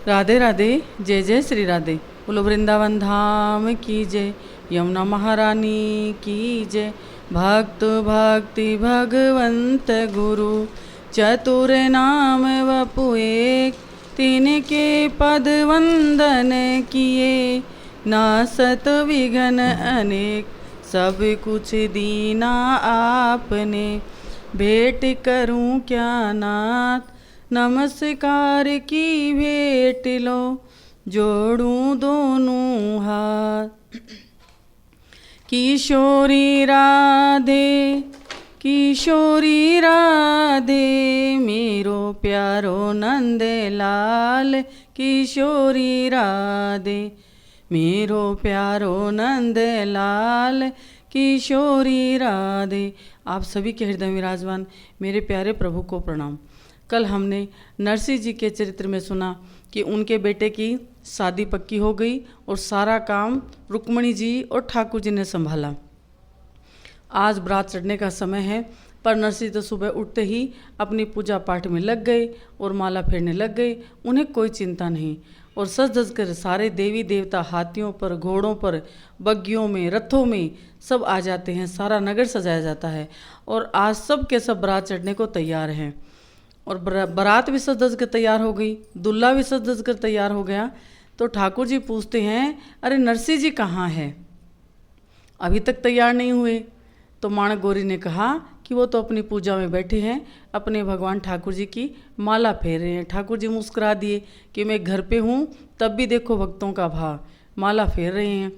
राधे राधे। जय जय श्री राधे। बोलो वृंदावन धाम की जय, यमुना महारानी की जय। भक्त भक्ति भगवंत गुरु, चतुर नाम वपु एक। तिनके पद वंदन किए, नासत विघ्न अनेक। सब कुछ दीना आपने, भेंट करूं क्या नाथ। नमस्कार की भेंट लो, जोड़ूं दोनों हाथ। किशोरी राधे, किशोरी राधे, मेरो प्यारो नंद लाल। किशोरी राधे, मेरो प्यारो नंद लाल। किशोरी राधे। आप सभी के हृदय में विराजमान मेरे प्यारे प्रभु को प्रणाम। कल हमने नरसिंह जी के चरित्र में सुना कि उनके बेटे की शादी पक्की हो गई और सारा काम रुक्मणी जी और ठाकुर जी ने संभाला। आज बारात चढ़ने का समय है, पर नरसिंह तो सुबह उठते ही अपनी पूजा पाठ में लग गए और माला फेरने लग गए। उन्हें कोई चिंता नहीं, और सज धज कर सारे देवी देवता हाथियों पर, घोड़ों पर, बग्गियों में, रथों में सब आ जाते हैं। सारा नगर सजाया जाता है और आज सब के सब बारात चढ़ने को तैयार हैं। और बारात भी सज धज कर तैयार हो गई, दूल्हा भी सज धज कर तैयार हो गया। तो ठाकुर जी पूछते हैं, अरे नरसिंह जी कहाँ है, अभी तक तैयार नहीं हुए? तो माणक गौरी ने कहा कि वो तो अपनी पूजा में बैठे हैं, अपने भगवान ठाकुर जी की माला फेर रहे हैं। ठाकुर जी मुस्कुरा दिए कि मैं घर पे हूँ, तब भी देखो भक्तों का भाव, माला फेर रहे हैं।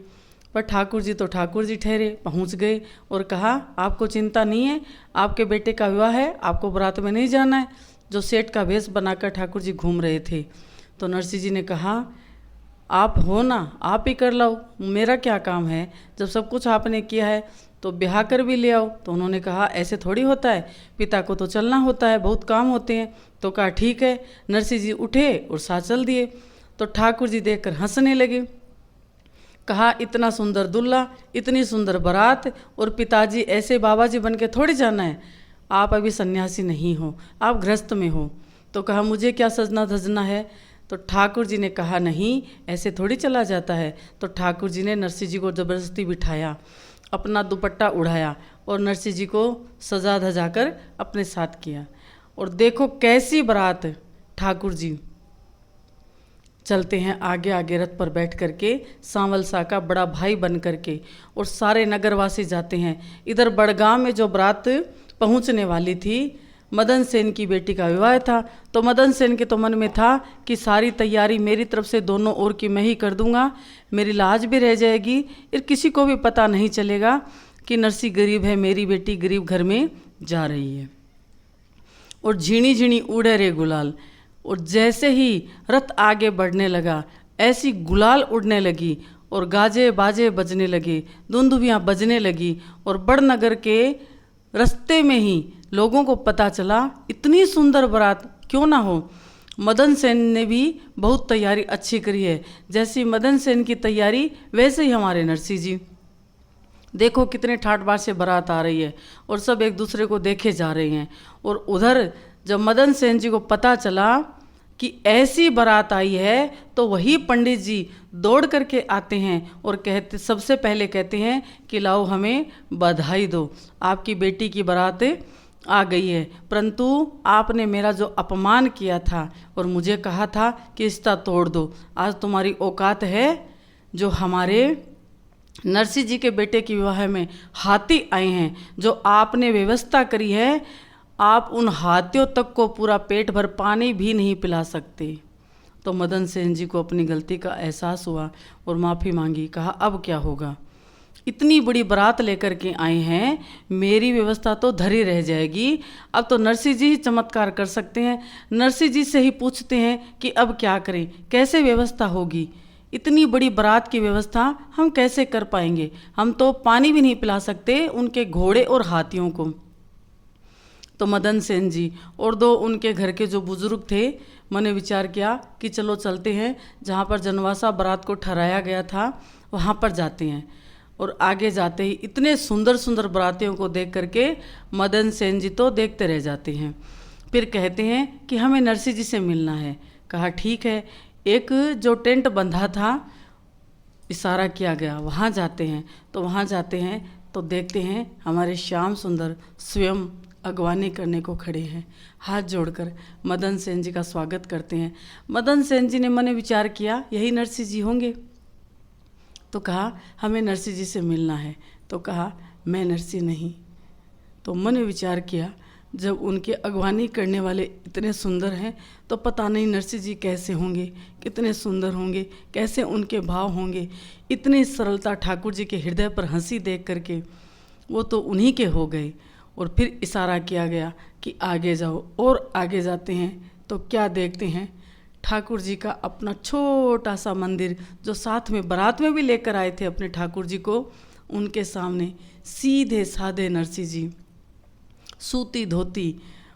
पर ठाकुर जी तो ठाकुर जी ठहरे, पहुँच गए और कहा, आपको चिंता नहीं है, आपके बेटे का विवाह है, आपको बारात में नहीं जाना है। जो सेठ का वेश बनाकर ठाकुर जी घूम रहे थे। तो नरसिंह जी ने कहा, आप हो ना, आप ही कर लो, मेरा क्या काम है, जब सब कुछ आपने किया है तो ब्याह कर भी ले आओ। तो उन्होंने कहा, ऐसे थोड़ी होता है, पिता को तो चलना होता है, बहुत काम होते हैं। तो कहा ठीक है। नरसिंह जी उठे और साथ चल दिए। तो ठाकुर जी देखकर हंसने लगे। कहा, इतना सुंदर दूल्हा, इतनी सुंदर बारात, और पिताजी ऐसे बाबा जी बन के थोड़ी जाना है, आप अभी सन्यासी नहीं हो, आप गृहस्थ में हो। तो कहा, मुझे क्या सजना धजना है? तो ठाकुर जी ने कहा, नहीं, ऐसे थोड़ी चला जाता है। तो ठाकुर जी ने नरसिंह जी को ज़बरदस्ती बिठाया, अपना दुपट्टा उड़ाया और नरसिंह जी को सजा धजा कर अपने साथ किया। और देखो कैसी बारात, ठाकुर जी चलते हैं आगे आगे रथ पर बैठ करके, सांवल सा का बड़ा भाई बन करके, और सारे नगरवासी जाते हैं। इधर बड़गांव में जो बारात पहुंचने वाली थी, मदन सेन की बेटी का विवाह था। तो मदन सेन के तो मन में था कि सारी तैयारी मेरी तरफ से दोनों ओर की मैं ही कर दूंगा, मेरी लाज भी रह जाएगी, और किसी को भी पता नहीं चलेगा कि नरसिंह गरीब है, मेरी बेटी गरीब घर में जा रही है। और झीणी झीणी उड़े रे गुलाल। और जैसे ही रथ आगे बढ़ने लगा, ऐसी गुलाल उड़ने लगी और गाजे बाजे बजने लगे, धुंधुभियाँ बजने लगी। और बड़नगर के रास्ते में ही लोगों को पता चला, इतनी सुंदर बारात क्यों ना हो। मदन सेन ने भी बहुत तैयारी अच्छी करी है। जैसी मदन सेन की तैयारी, वैसे ही हमारे नरसिंह जी। देखो कितने ठाट बाट से बारात आ रही है और सब एक दूसरे को देखे जा रहे हैं। और उधर जब मदन सेन जी को पता चला कि ऐसी बारात आई है, तो वही पंडित जी दौड़ करके आते हैं और कहते, सबसे पहले कहते हैं कि लाओ हमें बधाई दो, आपकी बेटी की बारात आ गई है। परंतु आपने मेरा जो अपमान किया था और मुझे कहा था कि रिश्ता तोड़ दो, आज तुम्हारी औकात है, जो हमारे नरसिंह जी के बेटे के विवाह में हाथी आए हैं, जो आपने व्यवस्था करी है, आप उन हाथियों तक को पूरा पेट भर पानी भी नहीं पिला सकते। तो मदन सेन जी को अपनी गलती का एहसास हुआ और माफ़ी मांगी। कहा, अब क्या होगा, इतनी बड़ी बारात लेकर के आए हैं, मेरी व्यवस्था तो धरी रह जाएगी। अब तो नरसिंह जी ही चमत्कार कर सकते हैं। नरसिंह जी से ही पूछते हैं कि अब क्या करें, कैसे व्यवस्था होगी, इतनी बड़ी बारात की व्यवस्था हम कैसे कर पाएंगे, हम तो पानी भी नहीं पिला सकते उनके घोड़े और हाथियों को। तो मदन सेन जी और दो उनके घर के जो बुजुर्ग थे, मैंने विचार किया कि चलो चलते हैं, जहाँ पर जनवासा बारात को ठहराया गया था वहाँ पर जाते हैं। और आगे जाते ही इतने सुंदर सुंदर बारातियों को देख करके मदन सेन जी तो देखते रह जाते हैं। फिर कहते हैं कि हमें नरसिंह जी से मिलना है। कहा ठीक है, एक जो टेंट बंधा था, इशारा किया गया, वहाँ जाते हैं। तो वहाँ जाते हैं तो देखते हैं हमारे श्याम सुंदर स्वयं अगवानी करने को खड़े हैं, हाथ जोड़कर मदन सेन जी का स्वागत करते हैं। मदन सेन जी ने मन में विचार किया, यही नरसिंह जी होंगे। तो कहा हमें नरसिंह जी से मिलना है। तो कहा मैं नरसिंह नहीं। तो मन में विचार किया, जब उनके अगवानी करने वाले इतने सुंदर हैं तो पता नहीं नरसिंह जी कैसे होंगे, कितने सुंदर होंगे, कैसे उनके भाव होंगे। इतनी सरलता ठाकुर जी के हृदय पर हंसी देख करके वो तो उन्हीं के हो गए। और फिर इशारा किया गया कि आगे जाओ, और आगे जाते हैं तो क्या देखते हैं, ठाकुर जी का अपना छोटा सा मंदिर जो साथ में बारात में भी लेकर आए थे अपने ठाकुर जी को, उनके सामने सीधे साधे नरसिंह जी सूती धोती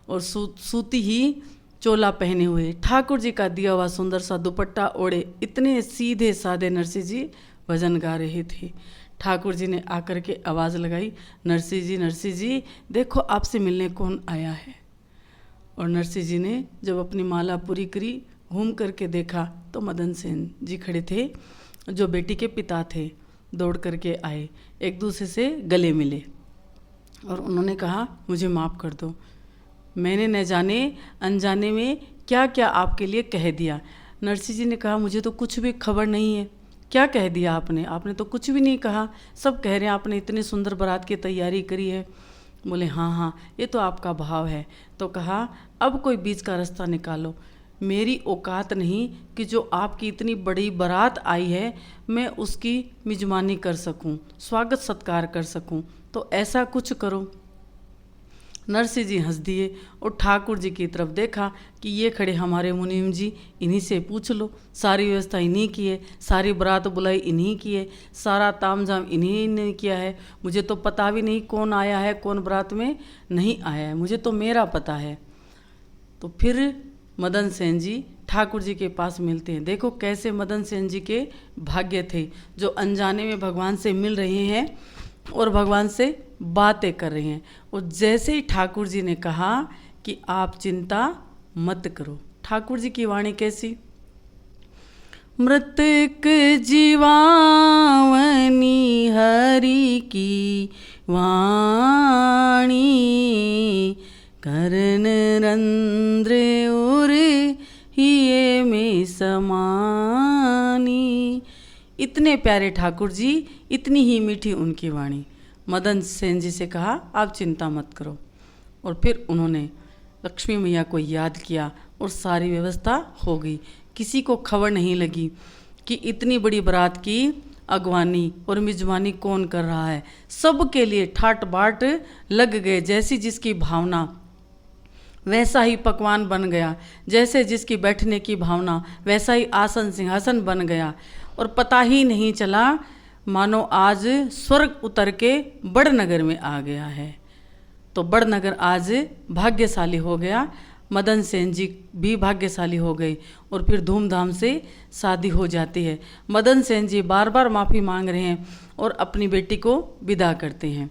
और सूती ही चोला पहने हुए, ठाकुर जी का दिया हुआ सुंदर सा दुपट्टा ओढ़े, इतने सीधे साधे नरसिंह जी भजन गा रहे थे। ठाकुर जी ने आकर के आवाज़ लगाई, नरसिंह जी देखो आपसे मिलने कौन आया है। और नरसिंह जी ने जब अपनी माला पूरी करी, घूम करके देखा तो मदन सेन जी खड़े थे, जो बेटी के पिता थे। दौड़ करके आए, एक दूसरे से गले मिले और उन्होंने कहा मुझे माफ़ कर दो, मैंने न जाने अनजाने में क्या क्या आपके लिए कह दिया। नरसिंह जी ने कहा मुझे तो कुछ भी खबर नहीं है, क्या कह दिया आपने? आपने तो कुछ भी नहीं कहा, सब कह रहे हैं आपने इतनी सुंदर बारात की तैयारी करी है। बोले हाँ, ये तो आपका भाव है। तो कहा अब कोई बीच का रास्ता निकालो, मेरी औकात नहीं कि जो आपकी इतनी बड़ी बारात आई है मैं उसकी मिजमानी कर सकूं, स्वागत सत्कार कर सकूं, तो ऐसा कुछ करो। नरसिंह जी हंस दिए और ठाकुर जी की तरफ देखा कि ये खड़े हमारे मुनीम जी, इन्हीं से पूछ लो, सारी व्यवस्था इन्हीं की है, सारी बारात बुलाई इन्हीं की है, सारा तामझाम इन्हीं ने किया है। मुझे तो पता भी नहीं कौन आया है कौन बारात में नहीं आया है, मुझे तो मेरा पता है। तो फिर मदन सेन जी ठाकुर जी के पास मिलते हैं। देखो कैसे मदन सेन जी के भाग्य थे, जो अनजाने में भगवान से मिल रहे हैं और भगवान से बातें कर रहे हैं। और जैसे ही ठाकुर जी ने कहा कि आप चिंता मत करो, ठाकुर जी की वाणी कैसी, मृतक जीवावनी हरि की वाणी, करण रंध्र उर हिये में समानी। इतने प्यारे ठाकुर जी, इतनी ही मीठी उनकी वाणी। मदन सेन जी से कहा आप चिंता मत करो। और फिर उन्होंने लक्ष्मी मैया को याद किया और सारी व्यवस्था हो गई। किसी को खबर नहीं लगी कि इतनी बड़ी बारात की अगवानी और मिजबानी कौन कर रहा है। सबके लिए ठाट बाट लग गए, जैसी जिसकी भावना वैसा ही पकवान बन गया, जैसे जिसकी बैठने की भावना वैसा ही आसन सिंहासन बन गया। और पता ही नहीं चला मानो आज स्वर्ग उतर के बड़नगर में आ गया है। तो बड़नगर आज भाग्यशाली हो गया, मदन सेन जी भी भाग्यशाली हो गए और फिर धूमधाम से शादी हो जाती है। मदन सेन जी बार बार माफ़ी मांग रहे हैं और अपनी बेटी को विदा करते हैं।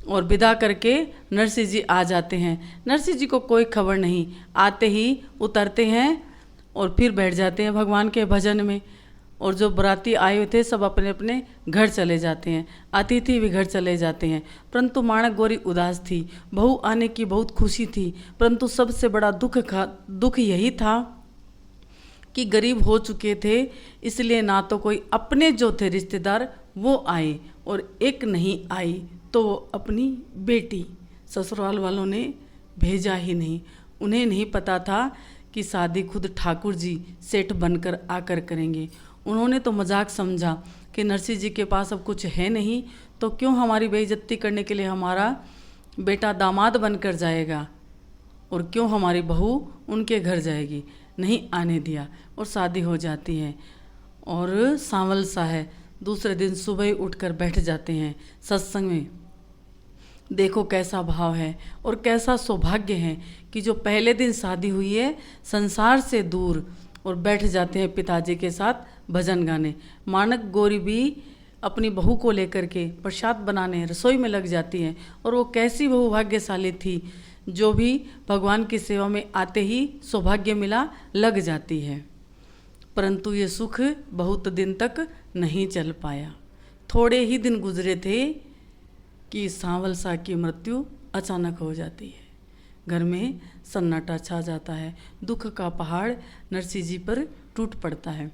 और विदा करके नरसिंह जी आ जाते हैं। नरसिंह जी को कोई खबर नहीं, आते ही उतरते हैं और फिर बैठ जाते हैं भगवान के भजन में। और जो बराती आए हुए थे सब अपने अपने घर चले जाते हैं, अतिथि भी घर चले जाते हैं। परंतु माणक गौरी उदास थी, बहू आने की बहुत खुशी थी, परंतु सबसे बड़ा दुख यही था कि गरीब हो चुके थे, इसलिए ना तो कोई अपने जो थे रिश्तेदार वो आए और एक नहीं आई तो वो अपनी बेटी ससुराल वालों ने भेजा ही नहीं। उन्हें नहीं पता था कि शादी खुद ठाकुर जी सेठ बनकर आकर करेंगे। उन्होंने तो मजाक समझा कि नरसिंह जी के पास अब कुछ है नहीं तो क्यों हमारी बेइज्जती करने के लिए हमारा बेटा दामाद बनकर जाएगा और क्यों हमारी बहू उनके घर जाएगी। नहीं आने दिया और शादी हो जाती है। और सांवल सा है, दूसरे दिन सुबह उठकर बैठ जाते हैं सत्संग में। देखो कैसा भाव है और कैसा सौभाग्य है कि जो पहले दिन शादी हुई है संसार से दूर और बैठ जाते हैं पिताजी के साथ भजन गाने। माणक गौरी भी अपनी बहू को लेकर के प्रसाद बनाने रसोई में लग जाती हैं। और वो कैसी बहू भाग्यशाली थी जो भी भगवान की सेवा में आते ही सौभाग्य मिला लग जाती है। परंतु ये सुख बहुत दिन तक नहीं चल पाया। थोड़े ही दिन गुजरे थे कि सांवल सा की मृत्यु अचानक हो जाती है। घर में सन्नाटा छा जाता है। दुख का पहाड़ नरसिंह जी पर टूट पड़ता है।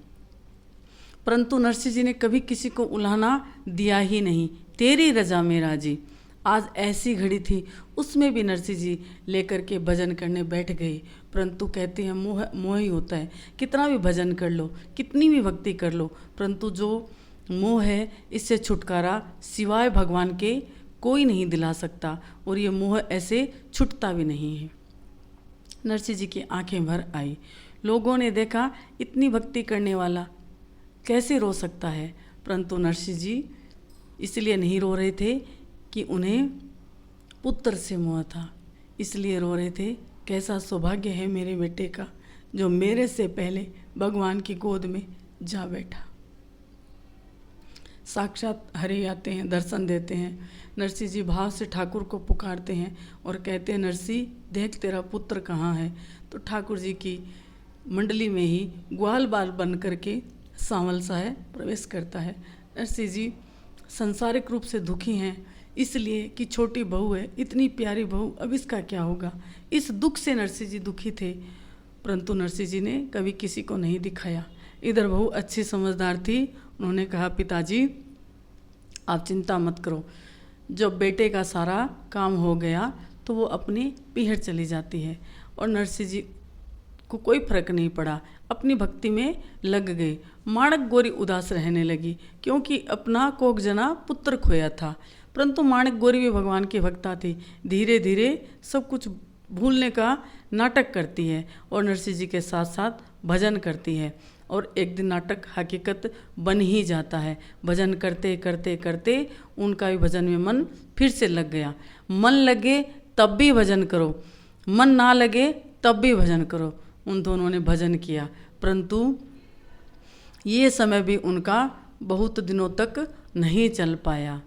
परंतु नरसिंह जी ने कभी किसी को उलाहना दिया ही नहीं। तेरी रजा में राजी। आज ऐसी घड़ी थी, उसमें भी नरसिंह जी लेकर के भजन करने बैठ गए। परंतु कहते हैं मोह मोह ही होता है। कितना भी भजन कर लो, कितनी भी भक्ति कर लो, परंतु जो मोह है, इससे छुटकारा सिवाय भगवान के कोई नहीं दिला सकता, और ये मोह ऐसे छूटता भी नहीं है। नरसिंह जी की आंखें भर आई। लोगों ने देखा इतनी भक्ति करने वाला कैसे रो सकता है, परंतु नरसिंह जी इसलिए नहीं रो रहे थे कि उन्हें पुत्र से मोह था, इसलिए रो रहे थे कैसा सौभाग्य है मेरे बेटे का, जो मेरे से पहले भगवान की गोद में जा बैठा। साक्षात हरि आते हैं, दर्शन देते हैं। नरसिंह जी भाव से ठाकुर को पुकारते हैं और कहते हैं, नरसिंह देख तेरा पुत्र कहाँ है। तो ठाकुर जी की मंडली में ही ग्वाल बाल बन करके सांवल सा है प्रवेश करता है। नरसिंह जी संसारिक रूप से दुखी हैं, इसलिए कि छोटी बहू है, इतनी प्यारी बहू, अब इसका क्या होगा। इस दुख से नरसिंह जी दुखी थे, परंतु नरसिंह जी ने कभी किसी को नहीं दिखाया। इधर बहू अच्छी समझदार थी, उन्होंने कहा पिताजी आप चिंता मत करो, जब बेटे का सारा काम हो गया तो वो अपनी पीहर चली जाती है। और नरसिंह जी को कोई फर्क नहीं पड़ा, अपनी भक्ति में लग गए। माणक गौरी उदास रहने लगी, क्योंकि अपना कोक जना पुत्र खोया था, परंतु माणक गौरी भी भगवान की भक्ता थी। धीरे धीरे सब कुछ भूलने का नाटक करती है और नरसिंह जी के साथ साथ भजन करती है। और एक दिन नाटक हकीकत बन ही जाता है। भजन करते करते करते उनका भी भजन में मन फिर से लग गया। मन लगे तब भी भजन करो, मन ना लगे तब भी भजन करो। उन दोनों ने भजन किया, परंतु ये समय भी उनका बहुत दिनों तक नहीं चल पाया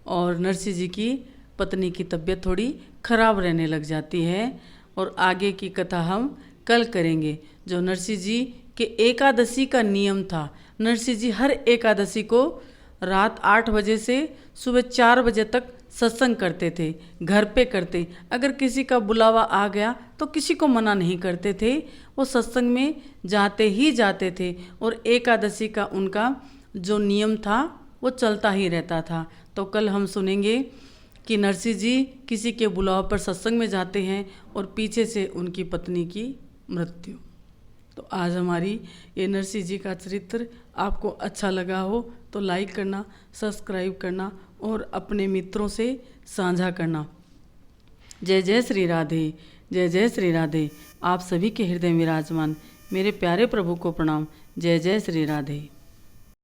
और नरसिंह जी की पत्नी की तबीयत थोड़ी खराब रहने लग जाती है। और आगे की कथा हम कल करेंगे। जो नरसिंह जी के एकादशी का नियम था, नरसिंह जी हर एकादशी को रात 8 बजे से सुबह 4 बजे तक सत्संग करते थे, घर पे करते। अगर किसी का बुलावा आ गया तो किसी को मना नहीं करते थे, वो सत्संग में जाते ही जाते थे। और एकादशी का उनका जो नियम था वो चलता ही रहता था। तो कल हम सुनेंगे कि नरसिंह जी किसी के बुलाव पर सत्संग में जाते हैं और पीछे से उनकी पत्नी की मृत्यु। तो आज हमारी ये नरसिंह जी का चरित्र आपको अच्छा लगा हो तो लाइक करना, सब्सक्राइब करना और अपने मित्रों से साझा करना। जय जय श्री राधे, जय जय श्री राधे। आप सभी के हृदय विराजमान मेरे प्यारे प्रभु को प्रणाम। जय जय श्री राधे।